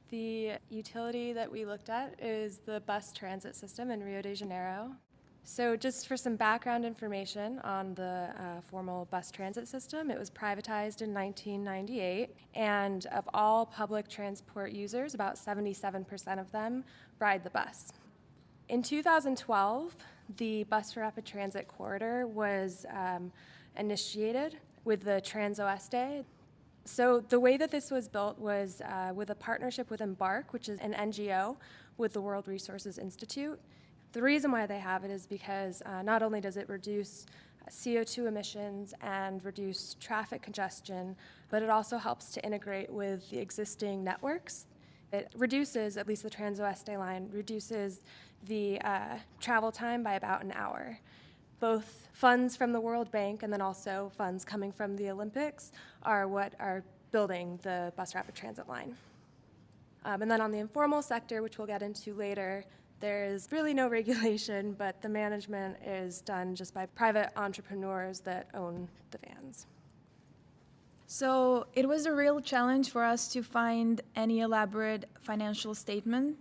The utility that we looked at is the bus transit system in Rio de Janeiro. So just for some background information on the formal bus transit system, it was privatized in 1998, and of all public transport users, about 77% of them ride the bus. In 2012, the Bus for Rapid Transit Corridor was initiated with the TransOeste. So the way that this was built was with a partnership with Embark, which is an NGO with the World Resources Institute. The reason why they have it is because not only does it reduce CO2 emissions and reduce traffic congestion, but it also helps to integrate with the existing networks. It reduces, at least the TransOeste line, reduces the travel time by about an hour. Both funds from the World Bank and then also funds coming from the Olympics are what are building the bus rapid transit line. And then on the informal sector, which we'll get into later, there's really no regulation, but the management is done just by private entrepreneurs that own the vans. So it was a real challenge for us to find any elaborate financial statement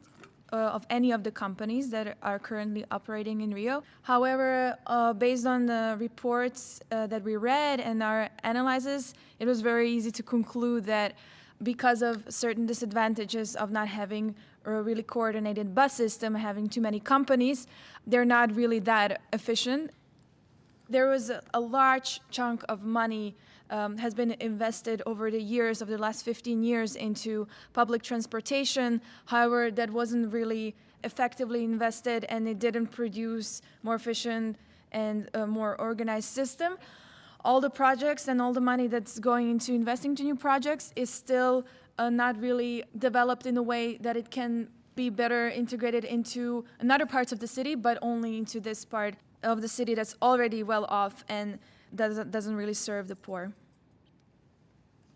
of any of the companies that are currently operating in Rio. However, based on the reports that we read and our analyses, it was very easy to conclude that because of certain disadvantages of not having a really coordinated bus system, having too many companies, they're not really that efficient. There was a large chunk of money has been invested over the years, of the last 15 years, into public transportation. However, that wasn't really effectively invested, and it didn't produce more efficient and more organized system. All the projects and all the money that's going into investing to new projects is still not really developed in a way that it can be better integrated into another parts of the city, but only into this part of the city that's already well off and doesn't really serve the poor.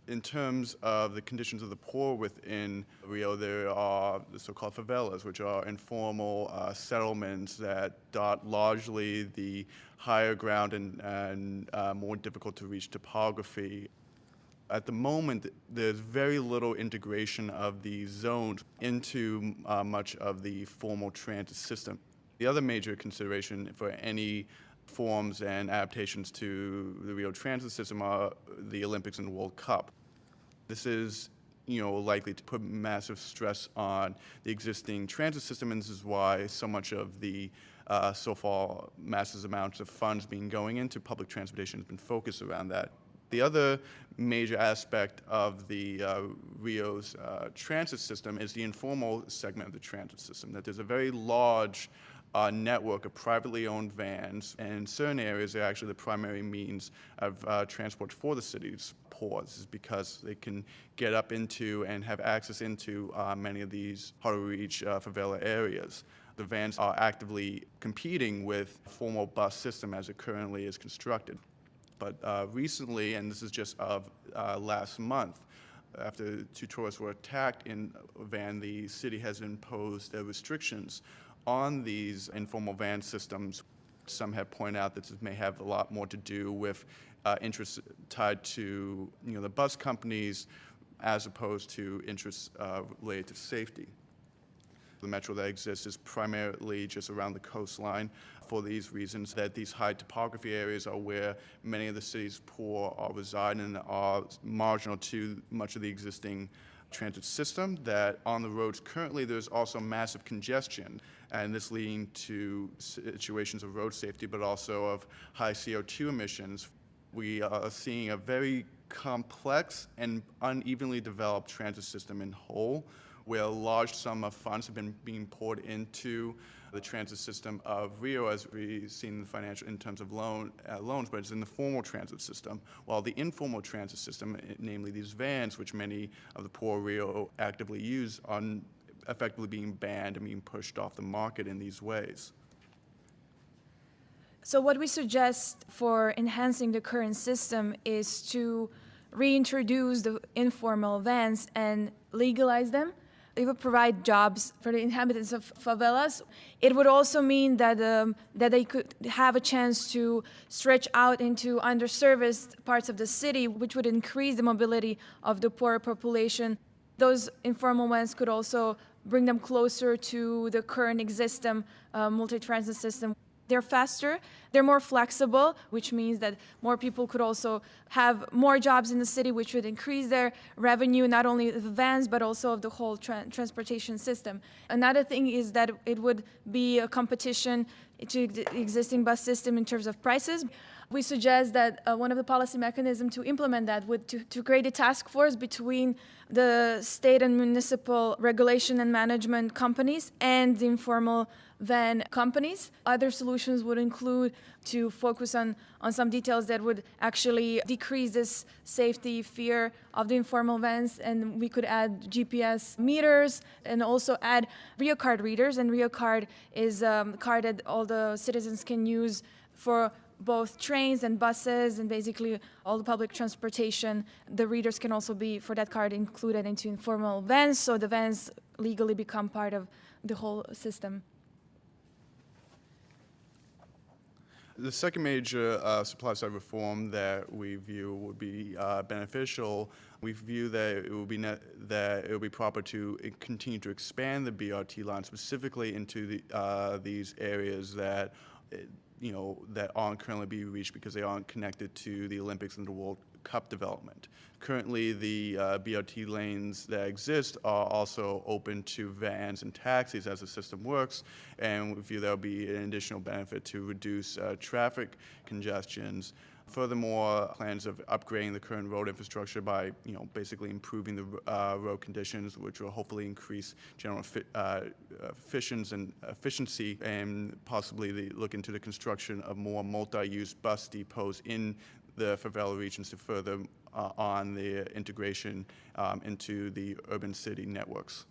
In terms of the conditions of the poor within Rio, there are the so-called favelas, which are informal settlements that dot largely the higher ground and more difficult to reach topography. At the moment, there's very little integration of these zones into much of the formal transit system. The other major consideration for any forms and adaptations to the Rio transit system are the Olympics and World Cup. This is, likely to put massive stress on the existing transit system, and this is why so much of the so far massive amounts of funds being going into public transportation has been focused around that. The other major aspect of the Rio's transit system is the informal segment of the transit system, that there's a very large network of privately owned vans, and in certain areas they're actually the primary means of transport for the city's poor. This is because they can get up into and have access into many of these hard-to-reach favela areas. The vans are actively competing with the formal bus system as it currently is constructed. But recently, and this is just of last month, after two tourists were attacked in a van, the city has imposed restrictions on these informal van systems. Some have pointed out that this may have a lot more to do with interests tied to the bus companies as opposed to interests related to safety. The metro that exists is primarily just around the coastline for these reasons, that these high topography areas are where many of the city's poor are reside and are marginal to much of the existing transit system, that on the roads currently there's also massive congestion, and this leading to situations of road safety but also of high CO2 emissions. We are seeing a very complex and unevenly developed transit system in whole, where a large sum of funds have been being poured into the transit system of Rio, as we've seen in the financial in terms of loans, but it's in the formal transit system, while the informal transit system, namely these vans, which many of the poor Rio actively use, are effectively being banned and being pushed off the market in these ways. So what we suggest for enhancing the current system is to reintroduce the informal vans and legalize them. It would provide jobs for the inhabitants of favelas. It would also mean that that they could have a chance to stretch out into underserviced parts of the city, which would increase the mobility of the poorer population. those informal vans could also bring them closer to the current existing multi-transit system. They're faster, they're more flexible, which means that more people could also have more jobs in the city, which would increase their revenue, not only of the vans, but also of the whole transportation system. Another thing is that it would be a competition to the existing bus system in terms of prices. We suggest that one of the policy mechanisms to implement that would to create a task force between the state and municipal regulation and management companies and the informal van companies. Other solutions would include to focus on some details that would actually decrease this safety fear of the informal vans, and we could add GPS meters and also add Rio card readers. And Rio card is a card that all the citizens can use for both trains and buses and basically all the public transportation. The readers can also be, for that card, included into informal vans, so the vans legally become part of the whole system. The second major supply-side reform that we view would be beneficial. We view that it would be proper to continue to expand the BRT line specifically into these areas that that aren't currently being reached because they aren't connected to the Olympics and the World Cup development. Currently, the BRT lanes that exist are also open to vans and taxis as the system works, and we view that would be an additional benefit to reduce traffic congestions. Furthermore, plans of upgrading the current road infrastructure by, basically improving the road conditions, which will hopefully increase general efficiency, and possibly look into the construction of more multi-use bus depots in the favela regions to further on the integration into the urban city networks.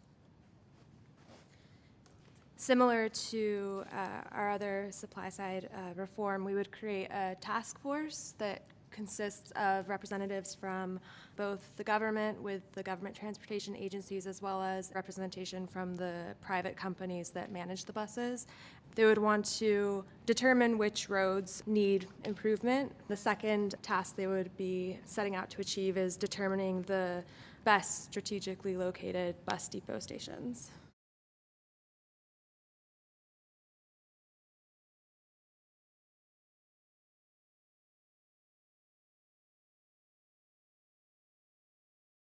Similar to our other supply-side reform, we would create a task force that consists of representatives from both the government with the government transportation agencies as well as representation from the private companies that manage the buses. They would want to determine which roads need improvement. The second task they would be setting out to achieve is determining the best strategically located bus depot stations.